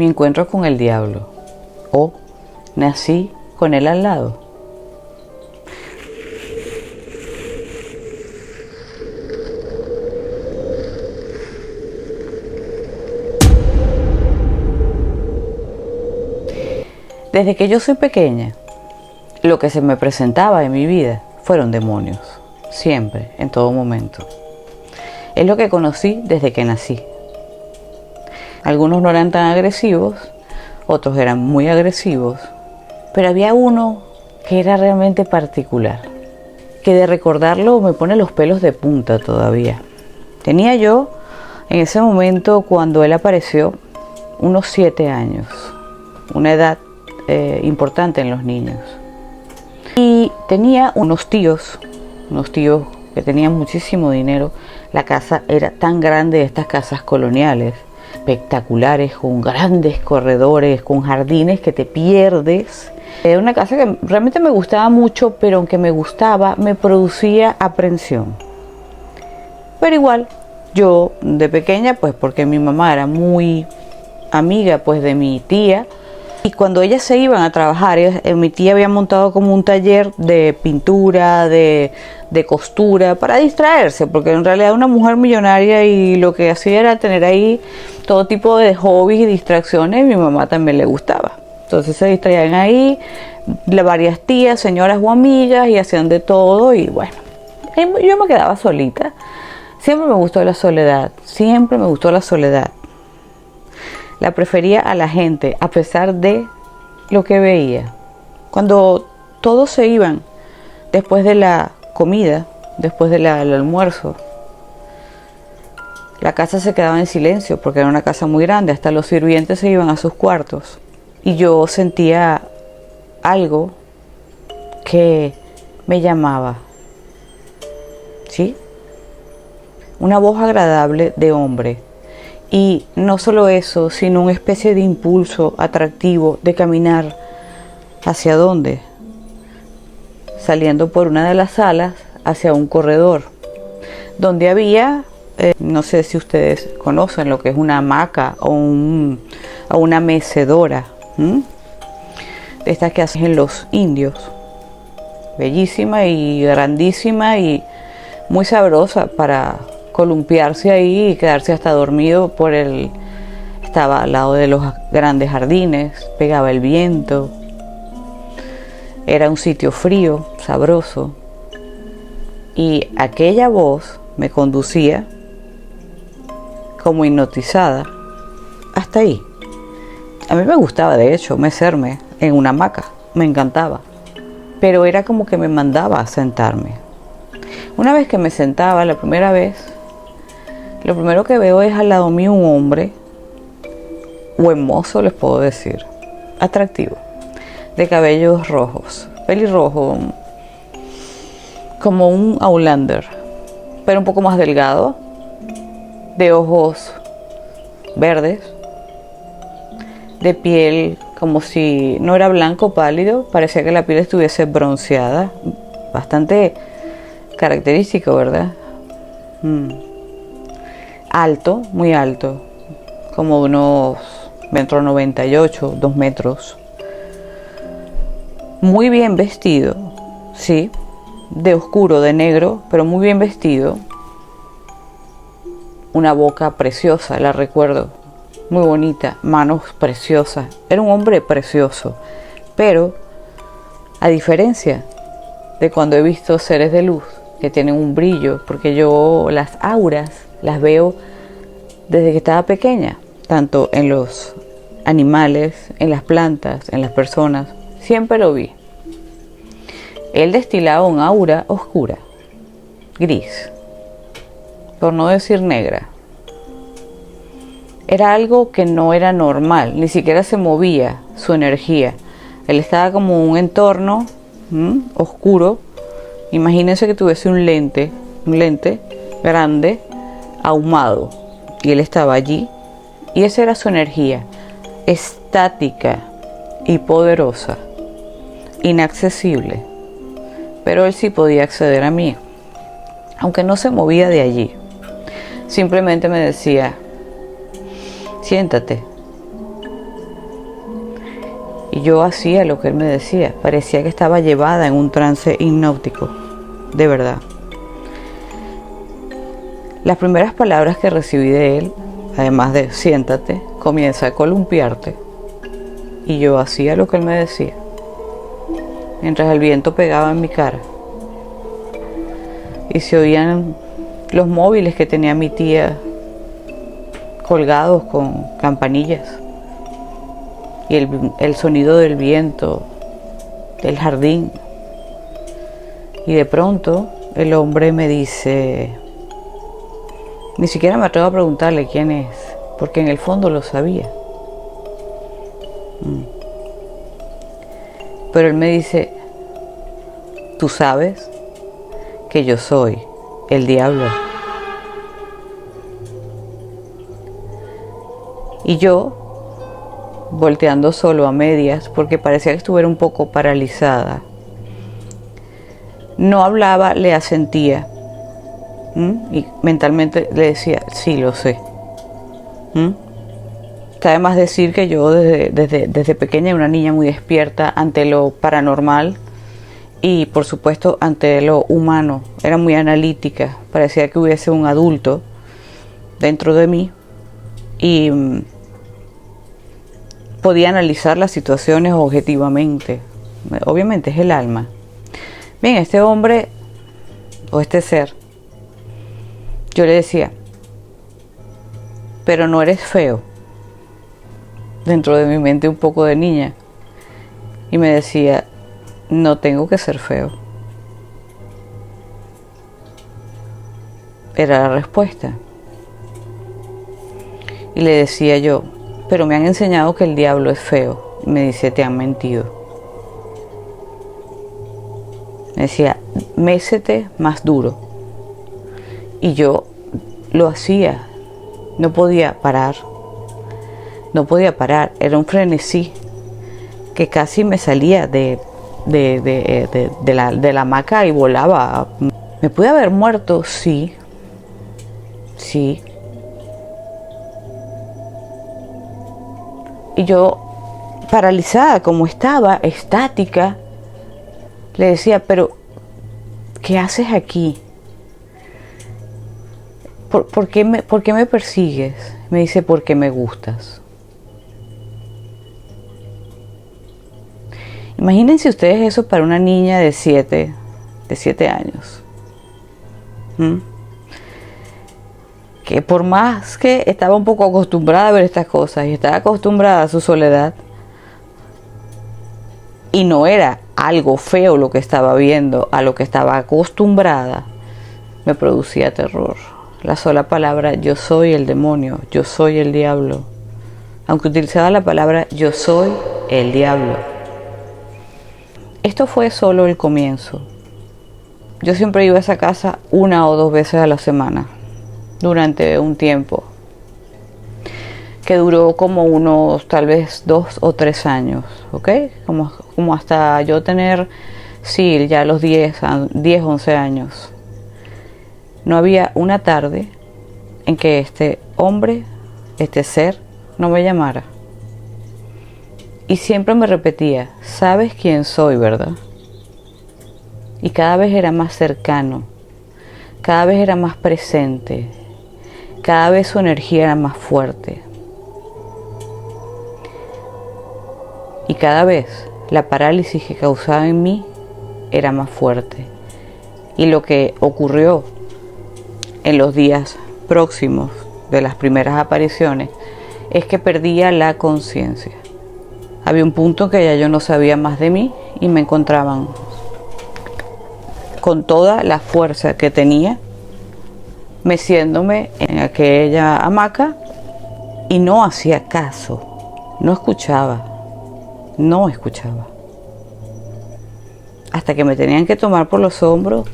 mi encuentro con el diablo o nací con él al lado. Desde que yo soy pequeña, lo que se me presentaba en mi vida fueron demonios, siempre, en todo momento. Es lo que conocí desde que nací. Algunos no eran tan agresivos, otros eran muy agresivos, pero había uno que era realmente particular, que de recordarlo me pone los pelos de punta todavía. Tenía yo, en ese momento cuando él apareció, unos 7 años, una edad importante en los niños. Y tenía unos tíos que tenían muchísimo dinero. La casa era tan grande, estas casas coloniales, espectaculares, con grandes corredores, con jardines que te pierdes. Era una casa que realmente me gustaba mucho, pero aunque me gustaba, me producía aprensión. Pero igual, yo de pequeña, pues porque mi mamá era muy amiga pues de mi tía, y cuando ellas se iban a trabajar, mi tía había montado como un taller de pintura, de costura, para distraerse, porque en realidad una mujer millonaria y lo que hacía era tener ahí todo tipo de hobbies y distracciones, y mi mamá también le gustaba. Entonces se distraían ahí, varias tías, señoras o amigas, y hacían de todo, y bueno, yo me quedaba solita. Siempre me gustó la soledad, siempre me gustó la soledad. La prefería a la gente, a pesar de lo que veía. Cuando todos se iban, después de la comida, después del almuerzo, la casa se quedaba en silencio, porque era una casa muy grande, hasta los sirvientes se iban a sus cuartos. Y yo sentía algo que me llamaba, ¿sí? Una voz agradable de hombre. Y no solo eso, sino una especie de impulso atractivo de caminar. ¿Hacia dónde? Saliendo por una de las salas hacia un corredor, donde había, no sé si ustedes conocen lo que es una hamaca o una mecedora, de estas que hacen los indios. Bellísima y grandísima y muy sabrosa para columpiarse ahí y quedarse hasta dormido estaba al lado de los grandes jardines, pegaba el viento, era un sitio frío, sabroso, y aquella voz me conducía como hipnotizada hasta ahí. A mí me gustaba, de hecho, mecerme en una hamaca, me encantaba, pero era como que me mandaba a sentarme. Una vez que me sentaba, la primera vez, lo primero que veo es al lado mío un hombre, buen mozo les puedo decir, atractivo, de cabellos rojos, pelirrojo, como un Outlander, pero un poco más delgado, de ojos verdes, de piel como si no era blanco pálido, parecía que la piel estuviese bronceada, bastante característico, ¿verdad? Alto, muy alto, como unos 1,98 m, 2 metros. Muy bien vestido, sí, de oscuro, de negro, pero muy bien vestido. Una boca preciosa, la recuerdo, muy bonita, manos preciosas. Era un hombre precioso, pero a diferencia de cuando he visto seres de luz que tienen un brillo, porque yo las auras las veo desde que estaba pequeña, tanto en los animales, en las plantas, en las personas, siempre lo vi. Él destilaba un aura oscura, gris, por no decir negra. Era algo que no era normal, ni siquiera se movía su energía. Él estaba como en un entorno oscuro. Imagínense que tuviese un lente grande, ahumado, y él estaba allí, y esa era su energía, estática y poderosa, inaccesible, pero él sí podía acceder a mí, aunque no se movía de allí. Simplemente me decía: siéntate, Y yo hacía lo que él me decía. Parecía que estaba llevada en un trance hipnótico. De verdad. Las primeras palabras que recibí de él, además de siéntate, comienza a columpiarte. Y yo hacía lo que él me decía. Mientras el viento pegaba en mi cara. Y se oían los móviles que tenía mi tía colgados con campanillas. Y el sonido del viento, del jardín. Y de pronto el hombre me dice, ni siquiera me atrevo a preguntarle quién es, porque en el fondo lo sabía. Pero él me dice, tú sabes que yo soy el diablo. Y yo, volteando solo a medias, porque parecía que estuviera un poco paralizada, no hablaba, le asentía. Y mentalmente le decía, sí, lo sé. Está de más decir que yo desde pequeña era una niña muy despierta ante lo paranormal y por supuesto ante lo humano. Era muy analítica, parecía que hubiese un adulto dentro de mí y podía analizar las situaciones objetivamente. Obviamente es el alma. Bien, este hombre o este ser, yo le decía, pero no eres feo. Dentro de mi mente un poco de niña. Y me decía, no tengo que ser feo. Era la respuesta. Y le decía yo, pero me han enseñado que el diablo es feo. Y me dice, te han mentido. Me decía, mécete más duro. Y yo lo hacía. No podía parar. No podía parar. Era un frenesí que casi me salía de la hamaca y volaba. ¿Me pude haber muerto? Sí. Sí. Y yo, paralizada como estaba, estática, le decía, pero ¿qué haces aquí? ¿Por qué me persigues? Me dice, porque me gustas. Imagínense ustedes eso para una niña de 7 años. Que por más que estaba un poco acostumbrada a ver estas cosas y estaba acostumbrada a su soledad, y no era algo feo lo que estaba viendo, a lo que estaba acostumbrada, me producía terror. La sola palabra, yo soy el demonio, yo soy el diablo. Aunque utilizaba la palabra, yo soy el diablo. Esto fue solo el comienzo. Yo siempre iba a esa casa 1 o 2 veces a la semana, durante un tiempo, que duró como unos tal vez 2 o 3 años, ¿ok? Como hasta yo tener, sí, ya los 10, 11 años. No había una tarde en que este hombre, este ser, no me llamara. Y siempre me repetía, sabes quién soy, ¿verdad? Y cada vez era más cercano, cada vez era más presente, cada vez su energía era más fuerte. Y cada vez la parálisis que causaba en mí era más fuerte. Y lo que ocurrió en los días próximos de las primeras apariciones es que perdía la conciencia. Había un punto que ya yo no sabía más de mí y me encontraban con toda la fuerza que tenía, meciéndome en aquella hamaca y no hacía caso, no escuchaba. Hasta que me tenían que tomar por los hombros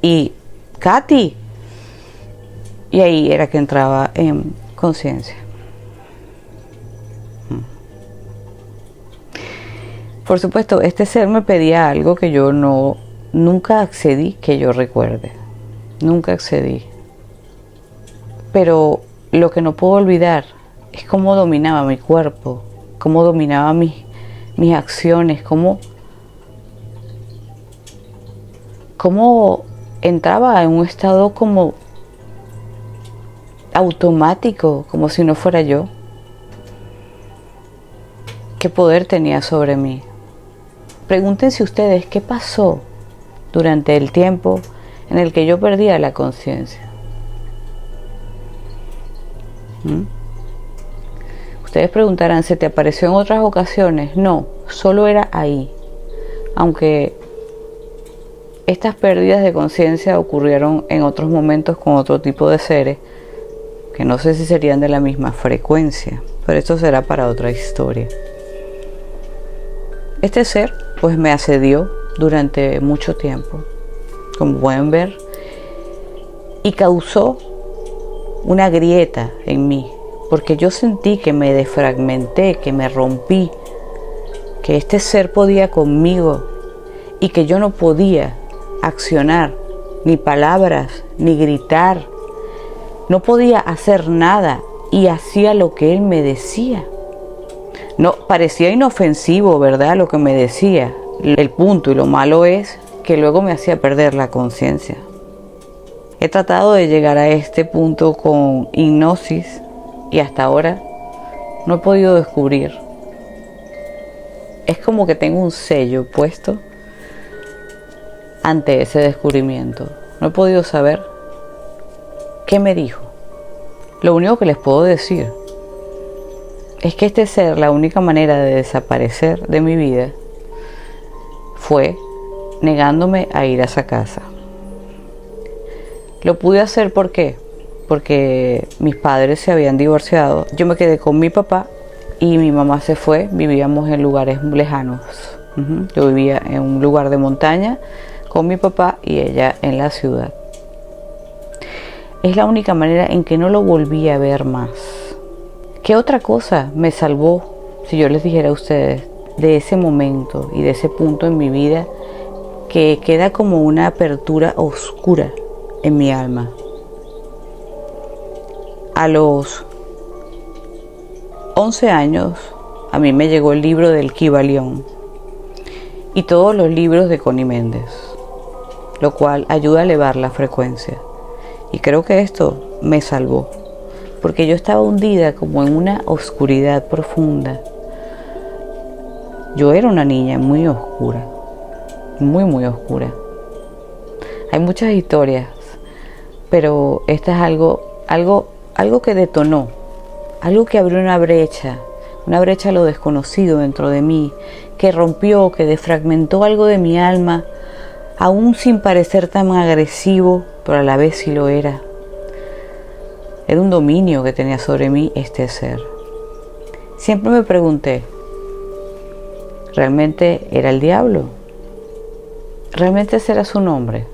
y Katy, y ahí era que entraba en conciencia. Por supuesto, este ser me pedía algo que yo nunca accedí, que yo recuerde. Nunca accedí. Pero lo que no puedo olvidar es cómo dominaba mi cuerpo, cómo dominaba mis acciones, cómo entraba en un estado como automático, como si no fuera yo. ¿Qué poder tenía sobre mí? Pregúntense ustedes qué pasó durante el tiempo en el que yo perdía la conciencia. Ustedes preguntarán, ¿se te apareció en otras ocasiones? No, solo era ahí. Aunque estas pérdidas de conciencia ocurrieron en otros momentos con otro tipo de seres, que no sé si serían de la misma frecuencia, pero esto será para otra historia. Este ser pues me asedió durante mucho tiempo, como pueden ver, y causó una grieta en mí, porque yo sentí que me desfragmenté, que me rompí, que este ser podía conmigo y que yo no podía accionar, ni palabras, ni gritar, no podía hacer nada y hacía lo que él me decía. No, parecía inofensivo, ¿verdad? Lo que me decía. El punto y lo malo es que luego me hacía perder la conciencia. He tratado de llegar a este punto con hipnosis y hasta ahora no he podido descubrir. Es como que tengo un sello puesto ante ese descubrimiento. No he podido saber qué me dijo. Lo único que les puedo decir es que este ser, la única manera de desaparecer de mi vida fue negándome a ir a esa casa. Lo pude hacer ¿por qué? Porque mis padres se habían divorciado. Yo me quedé con mi papá y mi mamá se fue. Vivíamos en lugares lejanos. Yo vivía en un lugar de montaña con mi papá y ella en la ciudad. Es la única manera en que no lo volví a ver más. ¿Qué otra cosa me salvó, si yo les dijera a ustedes, de ese momento y de ese punto en mi vida que queda como una apertura oscura en mi alma? A los 11 años a mí me llegó el libro del Kybalión y todos los libros de Connie Méndez, lo cual ayuda a elevar la frecuencia. Y creo que esto me salvó, porque yo estaba hundida como en una oscuridad profunda. Yo era una niña muy oscura, muy oscura. Hay muchas historias, pero esta es algo que detonó, algo que abrió una brecha a lo desconocido dentro de mí, que rompió, que desfragmentó algo de mi alma, aún sin parecer tan agresivo, pero a la vez sí lo era. Era un dominio que tenía sobre mí este ser. Siempre me pregunté, ¿realmente era el diablo? ¿Realmente ese era su nombre?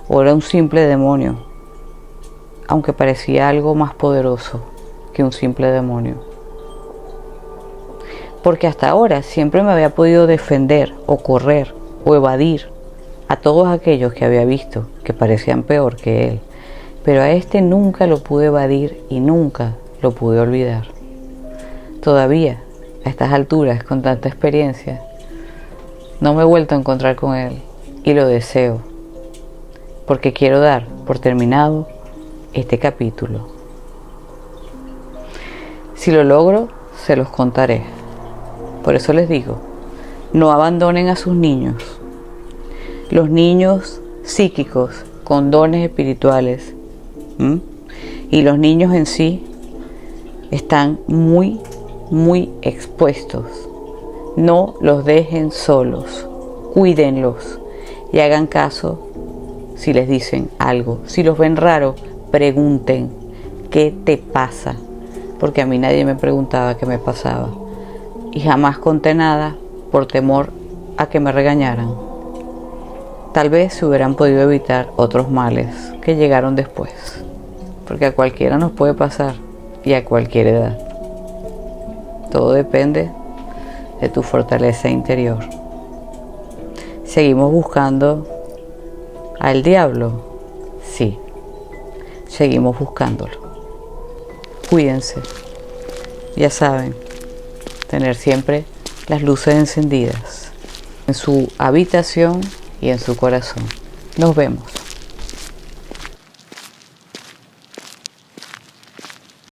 ¿O era un simple demonio? Aunque parecía algo más poderoso que un simple demonio. Porque hasta ahora siempre me había podido defender o correr o evadir a todos aquellos que había visto que parecían peor que él. Pero a este nunca lo pude evadir y nunca lo pude olvidar. Todavía, a estas alturas, con tanta experiencia, no me he vuelto a encontrar con él y lo deseo, porque quiero dar por terminado este capítulo. Si lo logro, se los contaré. Por eso les digo, no abandonen a sus niños. Los niños psíquicos con dones espirituales y los niños en sí están muy expuestos. No los dejen solos, cuídenlos y hagan caso si les dicen algo. Si los ven raro, pregunten, ¿qué te pasa? Porque a mí nadie me preguntaba qué me pasaba y jamás conté nada por temor a que me regañaran. Tal vez se hubieran podido evitar otros males que llegaron después, porque a cualquiera nos puede pasar y a cualquier edad. Todo depende de tu fortaleza interior. ¿Seguimos buscando al diablo? Sí, seguimos buscándolo. Cuídense. Ya saben, tener siempre las luces encendidas en su habitación y en su corazón. Nos vemos.